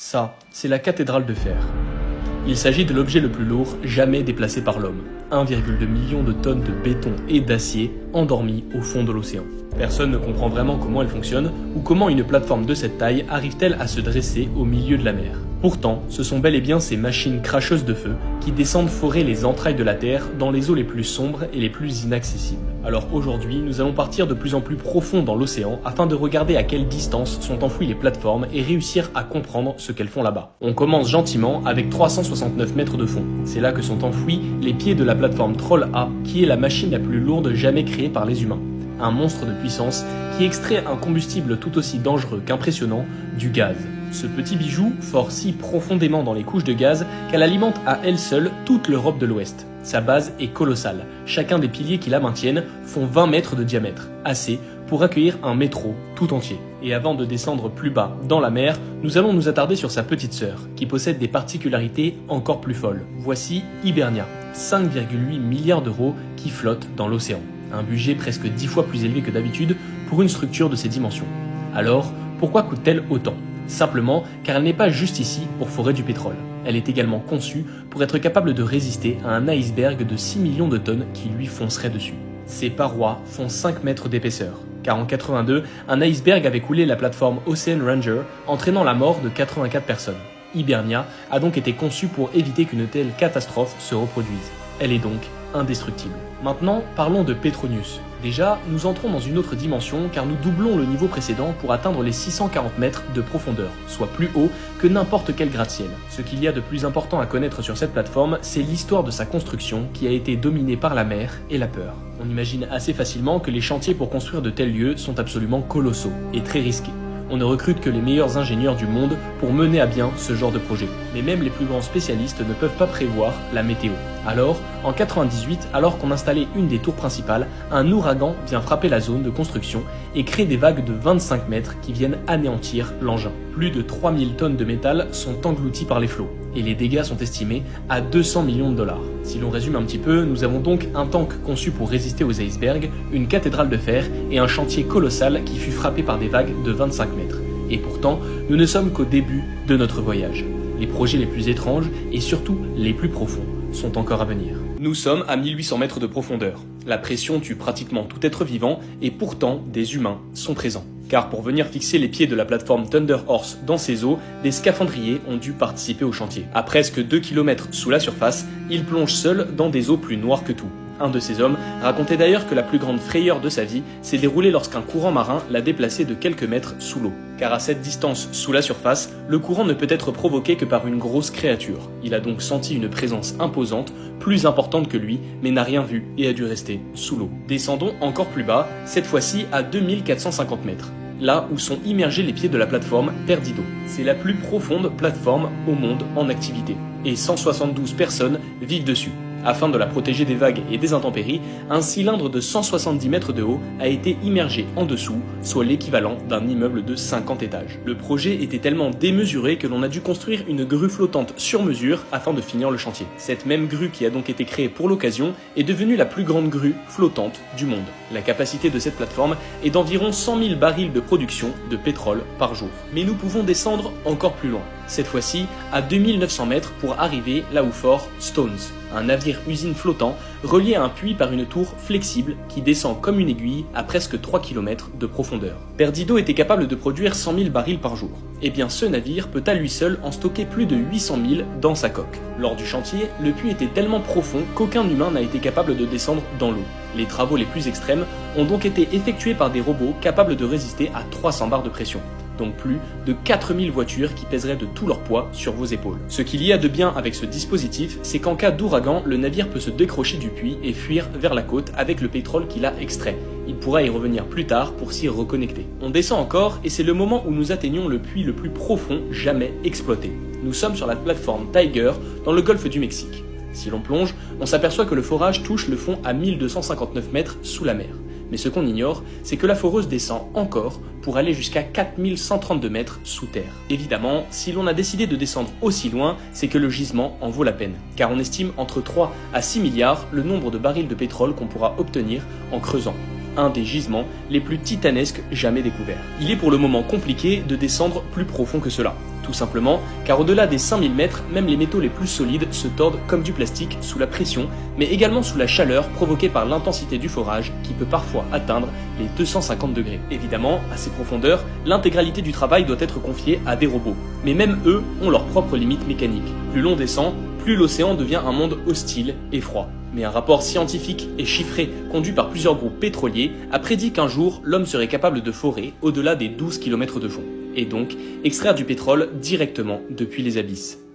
Ça, c'est la cathédrale de fer. Il s'agit de l'objet le plus lourd jamais déplacé par l'homme. 1,2 million de tonnes de béton et d'acier endormies au fond de l'océan. Personne ne comprend vraiment comment elle fonctionne ou comment une plateforme de cette taille arrive-t-elle à se dresser au milieu de la mer. Pourtant, ce sont bel et bien ces machines cracheuses de feu qui descendent forer les entrailles de la Terre dans les eaux les plus sombres et les plus inaccessibles. Alors aujourd'hui, nous allons partir de plus en plus profond dans l'océan afin de regarder à quelle distance sont enfouies les plateformes et réussir à comprendre ce qu'elles font là-bas. On commence gentiment avec 369 mètres de fond. C'est là que sont enfouis les pieds de la plateforme Troll A, qui est la machine la plus lourde jamais créée par les humains. Un monstre de puissance qui extrait un combustible tout aussi dangereux qu'impressionnant, du gaz. Ce petit bijou fort si profondément dans les couches de gaz qu'elle alimente à elle seule toute l'Europe de l'Ouest. Sa base est colossale. Chacun des piliers qui la maintiennent font 20 mètres de diamètre, assez pour accueillir un métro tout entier. Et avant de descendre plus bas dans la mer, nous allons nous attarder sur sa petite sœur, qui possède des particularités encore plus folles. Voici Hibernia, 5,8 milliards d'euros qui flottent dans l'océan. Un budget presque 10 fois plus élevé que d'habitude pour une structure de ces dimensions. Alors, pourquoi coûte-t-elle autant ? Simplement car elle n'est pas juste ici pour forer du pétrole. Elle est également conçue pour être capable de résister à un iceberg de 6 millions de tonnes qui lui foncerait dessus. Ses parois font 5 mètres d'épaisseur, car en 82, un iceberg avait coulé la plateforme Ocean Ranger, entraînant la mort de 84 personnes. Hibernia a donc été conçue pour éviter qu'une telle catastrophe se reproduise. Elle est donc indestructible. Maintenant, parlons de Petronius. Déjà, nous entrons dans une autre dimension car nous doublons le niveau précédent pour atteindre les 640 mètres de profondeur, soit plus haut que n'importe quel gratte-ciel. Ce qu'il y a de plus important à connaître sur cette plateforme, c'est l'histoire de sa construction qui a été dominée par la mer et la peur. On imagine assez facilement que les chantiers pour construire de tels lieux sont absolument colossaux et très risqués. On ne recrute que les meilleurs ingénieurs du monde pour mener à bien ce genre de projet. Mais même les plus grands spécialistes ne peuvent pas prévoir la météo. Alors, en 98, alors qu'on installait une des tours principales, un ouragan vient frapper la zone de construction et crée des vagues de 25 mètres qui viennent anéantir l'engin. Plus de 3000 tonnes de métal sont englouties par les flots et les dégâts sont estimés à 200 millions de dollars. Si l'on résume un petit peu, nous avons donc un tank conçu pour résister aux icebergs, une cathédrale de fer et un chantier colossal qui fut frappé par des vagues de 25 mètres. Et pourtant, nous ne sommes qu'au début de notre voyage. Les projets les plus étranges et surtout les plus profonds sont encore à venir. Nous sommes à 1800 mètres de profondeur. La pression tue pratiquement tout être vivant et pourtant des humains sont présents. Car pour venir fixer les pieds de la plateforme Thunder Horse dans ces eaux, des scaphandriers ont dû participer au chantier. À presque 2 km sous la surface, ils plongent seuls dans des eaux plus noires que tout. Un de ces hommes racontait d'ailleurs que la plus grande frayeur de sa vie s'est déroulée lorsqu'un courant marin l'a déplacé de quelques mètres sous l'eau. Car à cette distance sous la surface, le courant ne peut être provoqué que par une grosse créature. Il a donc senti une présence imposante, plus importante que lui, mais n'a rien vu et a dû rester sous l'eau. Descendons encore plus bas, cette fois-ci à 2450 mètres. Là où sont immergés les pieds de la plateforme Perdido. C'est la plus profonde plateforme au monde en activité. Et 172 personnes vivent dessus. Afin de la protéger des vagues et des intempéries, un cylindre de 170 mètres de haut a été immergé en dessous, soit l'équivalent d'un immeuble de 50 étages. Le projet était tellement démesuré que l'on a dû construire une grue flottante sur mesure afin de finir le chantier. Cette même grue qui a donc été créée pour l'occasion est devenue la plus grande grue flottante du monde. La capacité de cette plateforme est d'environ 100 000 barils de production de pétrole par jour. Mais nous pouvons descendre encore plus loin, cette fois-ci à 2900 mètres pour arriver là où fort Stones, un navire-usine flottant relié à un puits par une tour flexible qui descend comme une aiguille à presque 3 km de profondeur. Perdido était capable de produire 100 000 barils par jour. Eh bien ce navire peut à lui seul en stocker plus de 800 000 dans sa coque. Lors du chantier, le puits était tellement profond qu'aucun humain n'a été capable de descendre dans l'eau. Les travaux les plus extrêmes ont donc été effectués par des robots capables de résister à 300 bars de pression. Donc plus de 4000 voitures qui pèseraient de tout leur poids sur vos épaules. Ce qu'il y a de bien avec ce dispositif, c'est qu'en cas d'ouragan, le navire peut se décrocher du puits et fuir vers la côte avec le pétrole qu'il a extrait. Il pourra y revenir plus tard pour s'y reconnecter. On descend encore et c'est le moment où nous atteignons le puits le plus profond jamais exploité. Nous sommes sur la plateforme Tiger dans le golfe du Mexique. Si l'on plonge, on s'aperçoit que le forage touche le fond à 1259 mètres sous la mer. Mais ce qu'on ignore, c'est que la foreuse descend encore pour aller jusqu'à 4132 mètres sous terre. Évidemment, si l'on a décidé de descendre aussi loin, c'est que le gisement en vaut la peine, car on estime entre 3 à 6 milliards le nombre de barils de pétrole qu'on pourra obtenir en creusant. un des gisements les plus titanesques jamais découverts. Il est pour le moment compliqué de descendre plus profond que cela. Tout simplement car au-delà des 5000 mètres, même les métaux les plus solides se tordent comme du plastique sous la pression, mais également sous la chaleur provoquée par l'intensité du forage qui peut parfois atteindre les 250 degrés. Évidemment, à ces profondeurs, l'intégralité du travail doit être confiée à des robots. Mais même eux ont leurs propres limites mécaniques. Plus l'on descend, plus l'océan devient un monde hostile et froid. Mais un rapport scientifique et chiffré conduit par plusieurs groupes pétroliers a prédit qu'un jour, l'homme serait capable de forer au-delà des 12 km de fond, et donc extraire du pétrole directement depuis les abysses.